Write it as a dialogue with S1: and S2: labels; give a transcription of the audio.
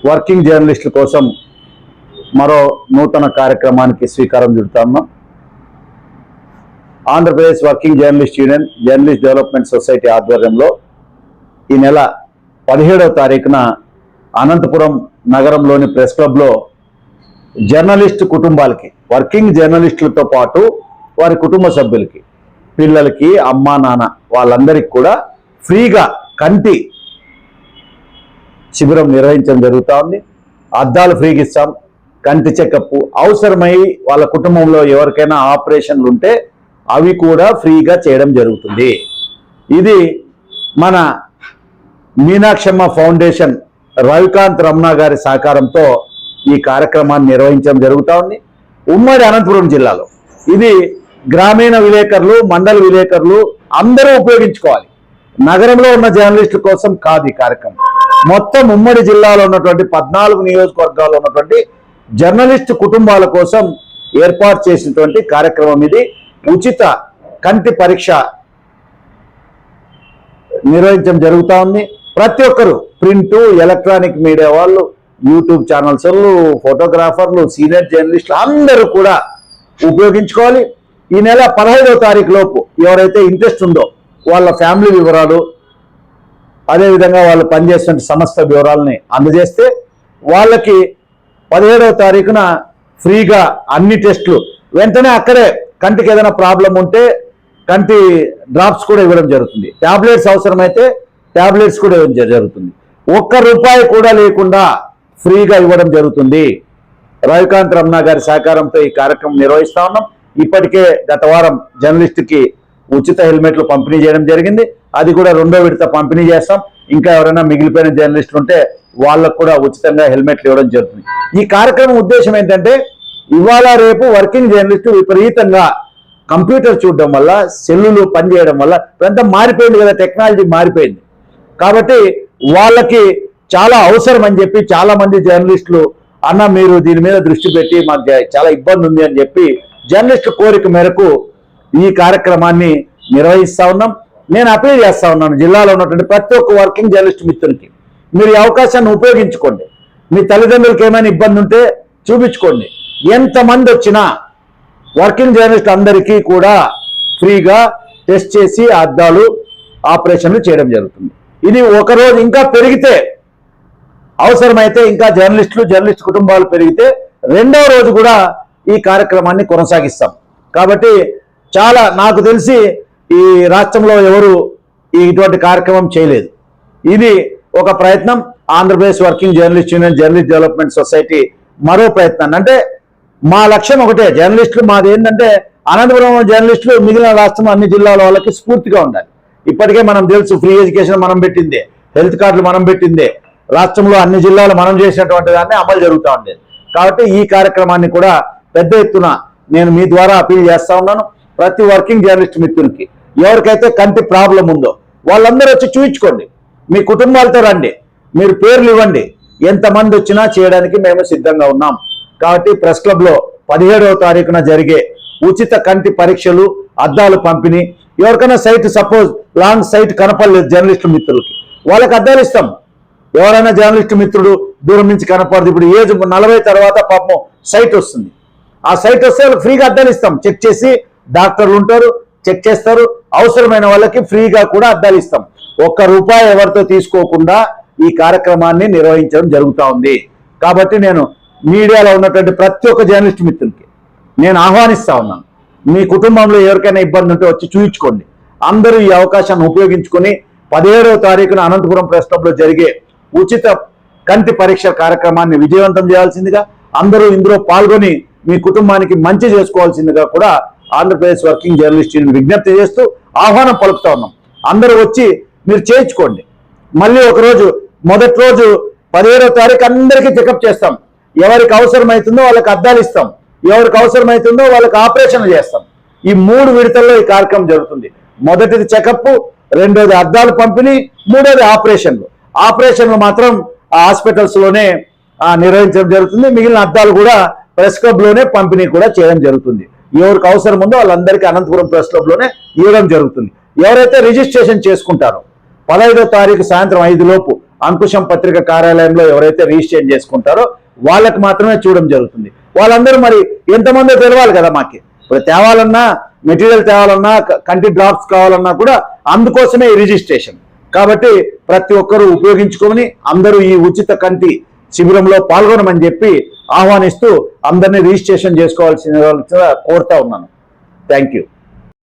S1: Working జర్నలిస్టుల కోసం మరో నూతన కార్యక్రమానికి శ్రీకారం చుడతాము. Andhra Pradesh working journalist union journalist development society ఆధ్వర్యంలో ఈ నెల 17వ తారీఖున అనంతపురం నగరంలోని ప్రెస్ క్లబ్లో జర్నలిస్టు కుటుంబాలకి, వర్కింగ్ జర్నలిస్టులతో పాటు వారి కుటుంబ సభ్యులకి, పిల్లలకి, అమ్మా నాన్న వాళ్ళందరికీ కూడా ఫ్రీగా కంటి శిబిరం నిర్వహించడం జరుగుతూ ఉంది. అద్దాలు ఫ్రీగా ఇస్తాం, కంటి చెకప్, అవసరమై వాళ్ళ కుటుంబంలో ఎవరికైనా ఆపరేషన్లు ఉంటే అవి కూడా ఫ్రీగా చేయడం జరుగుతుంది. ఇది మన మీనాక్షమ్మ ఫౌండేషన్ రవికాంత్ రమణ గారి సహకారంతో ఈ కార్యక్రమాన్ని నిర్వహించడం జరుగుతూ ఉంది. ఉమ్మడి అనంతపురం జిల్లాలో ఇది గ్రామీణ విలేకరులు, మండల విలేకరులు అందరూ ఉపయోగించుకోవాలి. నగరంలో ఉన్న జర్నలిస్టుల కోసం కాదు ఈ కార్యక్రమం. మొత్తం ఉమ్మడి జిల్లాలో ఉన్నటువంటి 14 నియోజకవర్గాల్లో ఉన్నటువంటి జర్నలిస్టు కుటుంబాల కోసం ఏర్పాటు చేసినటువంటి కార్యక్రమం ఇది. ఉచిత కంటి పరీక్ష నిర్వహించడం జరుగుతూ ఉంది. ప్రతి ఒక్కరు, ప్రింటు, ఎలక్ట్రానిక్ మీడియా వాళ్ళు, యూట్యూబ్ ఛానల్స్ వాళ్ళు, ఫోటోగ్రాఫర్లు, సీనియర్ జర్నలిస్టులు అందరూ కూడా ఉపయోగించుకోవాలి. ఈ నెల 15వ తారీఖు లోపు ఎవరైతే ఇంట్రెస్ట్ ఉందో వాళ్ళ ఫ్యామిలీ వివరాలు, అదేవిధంగా వాళ్ళు పనిచేస్తున్న సంస్థ వివరాలని అందజేస్తే వాళ్ళకి 17వ తారీఖున ఫ్రీగా అన్ని టెస్టులు వెంటనే అక్కడే, కంటికి ఏదైనా ప్రాబ్లం ఉంటే కంటి డ్రాప్స్ కూడా ఇవ్వడం జరుగుతుంది. ట్యాబ్లెట్స్ అవసరమైతే ట్యాబ్లెట్స్ కూడా ఇవ్వడం జరుగుతుంది. ₹1 కూడా లేకుండా ఫ్రీగా ఇవ్వడం జరుగుతుంది. రవికాంత్ రమణ గారి సహకారంతో ఈ కార్యక్రమం నిర్వహిస్తా ఉన్నాం. ఇప్పటికే గత వారం జర్నలిస్టుకి ఉచిత హెల్మెట్లు పంపిణీ చేయడం జరిగింది. అది కూడా 2వ విడత పంపిణీ చేస్తాం. ఇంకా ఎవరైనా మిగిలిపోయిన జర్నలిస్టులు ఉంటే వాళ్ళకు కూడా ఉచితంగా హెల్మెట్లు ఇవ్వడం జరుగుతుంది. ఈ కార్యక్రమం ఉద్దేశం ఏంటంటే, ఇవాళ రేపు వర్కింగ్ జర్నలిస్టు విపరీతంగా కంప్యూటర్ చూడడం వల్ల, సెల్లులు పనిచేయడం వల్ల ఇదంతా మారిపోయింది కదా, టెక్నాలజీ మారిపోయింది. కాబట్టి వాళ్ళకి చాలా అవసరం అని చెప్పి చాలా మంది జర్నలిస్టులు, అన్న మీరు దీని మీద దృష్టి పెట్టి మాకు చాలా ఇబ్బంది ఉంది అని చెప్పి జర్నలిస్టు కోరిక మేరకు ఈ కార్యక్రమాన్ని నిర్వహిస్తా ఉన్నాం. నేను అపీల్ చేస్తా ఉన్నాను జిల్లాలో ఉన్నటువంటి ప్రతి ఒక్క వర్కింగ్ జర్నలిస్ట్ మిత్రులకి, మీరు ఈ అవకాశాన్ని ఉపయోగించుకోండి. మీ తల్లిదండ్రులకి ఏమైనా ఇబ్బంది ఉంటే చూపించుకోండి. ఎంతమంది వచ్చినా వర్కింగ్ జర్నలిస్ట్ అందరికీ కూడా ఫ్రీగా టెస్ట్ చేసి అద్దాలు, ఆపరేషన్లు చేయడం జరుగుతుంది. ఇది ఒకరోజు ఇంకా పెరిగితే, అవసరమైతే ఇంకా జర్నలిస్ట్ కుటుంబాలు పెరిగితే 2వ రోజు కూడా ఈ కార్యక్రమాన్ని కొనసాగిస్తాం. కాబట్టి చాలా, నాకు తెలిసి ఈ రాష్ట్రంలో ఎవరు ఇటువంటి కార్యక్రమం చేయలేదు. ఇది ఒక ప్రయత్నం. Andhra Pradesh working journalist union journalist development society మరో ప్రయత్నం. అంటే మా లక్ష్యం ఒకటే, జర్నలిస్టులు మాది ఏంటంటే అనంతపురం జర్నలిస్టులు మిగిలిన రాష్ట్రం అన్ని జిల్లాల వాళ్ళకి స్ఫూర్తిగా ఉండాలి. ఇప్పటికే మనం తెలుసు, ఫ్రీ ఎడ్యుకేషన్ మనం పెట్టిందే, హెల్త్ కార్డులు మనం పెట్టిందే, రాష్ట్రంలో అన్ని జిల్లాలు మనం చేసినటువంటి దాన్ని అమలు జరుగుతూ ఉండేది. కాబట్టి ఈ కార్యక్రమాన్ని కూడా పెద్ద ఎత్తున నేను మీ ద్వారా అపీల్ చేస్తా ఉన్నాను. ప్రతి వర్కింగ్ జర్నలిస్ట్ మిత్రులకి, ఎవరికైతే కంటి ప్రాబ్లం ఉందో వాళ్ళందరూ వచ్చి చూయించుకోండి. మీ కుటుంబాలతో రండి, మీరు పేర్లు ఇవ్వండి. ఎంతమంది వచ్చినా చేయడానికి మేము సిద్ధంగా ఉన్నాం. కాబట్టి ప్రెస్ క్లబ్లో 17వ తారీఖున జరిగే ఉచిత కంటి పరీక్షలు, అద్దాలు పంపిణీ, ఎవరికైనా సైట్ సపోజ్ లాంగ్ సైట్ కనపడలేదు జర్నలిస్టు మిత్రులకి, వాళ్ళకి అద్దాలు ఇస్తాం. ఎవరైనా జర్నలిస్టు మిత్రుడు దూరం నుంచి కనపడదు, ఇప్పుడు ఏజ్ 40 తర్వాత పాపం సైట్ వస్తుంది, ఆ సైట్ వస్తే వాళ్ళకి ఫ్రీగా అద్దాలు ఇస్తాం. చెక్ చేసి డాక్టర్లు ఉంటారు, చెక్ చేస్తారు. అవసరమైన వాళ్ళకి ఫ్రీగా కూడా అద్దాలు ఇస్తాం. ₹1 ఎవరితో తీసుకోకుండా ఈ కార్యక్రమాన్ని నిర్వహించడం జరుగుతూ ఉంది. కాబట్టి నేను మీడియాలో ఉన్నటువంటి ప్రతి ఒక్క జర్నలిస్ట్ మిత్రులకి నేను ఆహ్వానిస్తా ఉన్నాను, మీ కుటుంబంలో ఎవరికైనా ఇబ్బంది ఉంటే వచ్చి చూయించుకోండి. అందరూ ఈ అవకాశాన్ని ఉపయోగించుకొని 17వ తారీఖున అనంతపురం ప్రెస్ క్లబ్లో జరిగే ఉచిత కంటి పరీక్ష కార్యక్రమాన్ని విజయవంతం చేయాల్సిందిగా, అందరూ ఇందులో పాల్గొని మీ కుటుంబానికి మంచి చేసుకోవాల్సిందిగా కూడా ఆంధ్రప్రదేశ్ వర్కింగ్ జర్నలిస్ట్ యూనియన్ విజ్ఞప్తి చేస్తూ ఆహ్వానం పలుకుతా ఉన్నాం. అందరూ వచ్చి మీరు చేయించుకోండి. మళ్ళీ ఒకరోజు, మొదటి రోజు 17వ తారీఖు అందరికీ చెకప్ చేస్తాం. ఎవరికి అవసరమవుతుందో వాళ్ళకి అద్దాలు ఇస్తాం, ఎవరికి అవసరమవుతుందో వాళ్ళకి ఆపరేషన్లు చేస్తాం. ఈ 3 విడతల్లో ఈ కార్యక్రమం జరుగుతుంది. మొదటిది చెకప్, 2వది అద్దాలు పంపిణీ, 3వది ఆపరేషన్లు. ఆపరేషన్లు మాత్రం ఆ హాస్పిటల్స్లోనే నిర్వహించడం జరుగుతుంది. మిగిలిన అద్దాలు కూడా ప్రెస్ క్లబ్లోనే పంపిణీ కూడా చేయడం జరుగుతుంది. ఎవరికి అవసరం ఉందో వాళ్ళందరికీ అనంతపురం ప్రెస్ క్లబ్లోనే ఇవ్వడం జరుగుతుంది. ఎవరైతే రిజిస్ట్రేషన్ చేసుకుంటారో 15వ తారీఖు సాయంత్రం 5 లోపు అంకుశం పత్రిక కార్యాలయంలో ఎవరైతే రిజిస్ట్రేషన్ చేసుకుంటారో వాళ్ళకి మాత్రమే చూడడం జరుగుతుంది. వాళ్ళందరూ మరి ఎంతమందో తెలవాలి కదా మాకి. ఇప్పుడు తేవాలన్నా, మెటీరియల్ తేవాలన్నా, కంటి డ్రాప్స్ కావాలన్నా కూడా అందుకోసమే ఈ రిజిస్ట్రేషన్. కాబట్టి ప్రతి ఒక్కరూ ఉపయోగించుకొని అందరూ ఈ ఉచిత కంటి శిబిరంలో పాల్గొనమని చెప్పి ఆహ్వానిస్తూ అందరినీ రిజిస్ట్రేషన్ చేసుకోవాల్సిన కోరుతా ఉన్నాను. Thank you.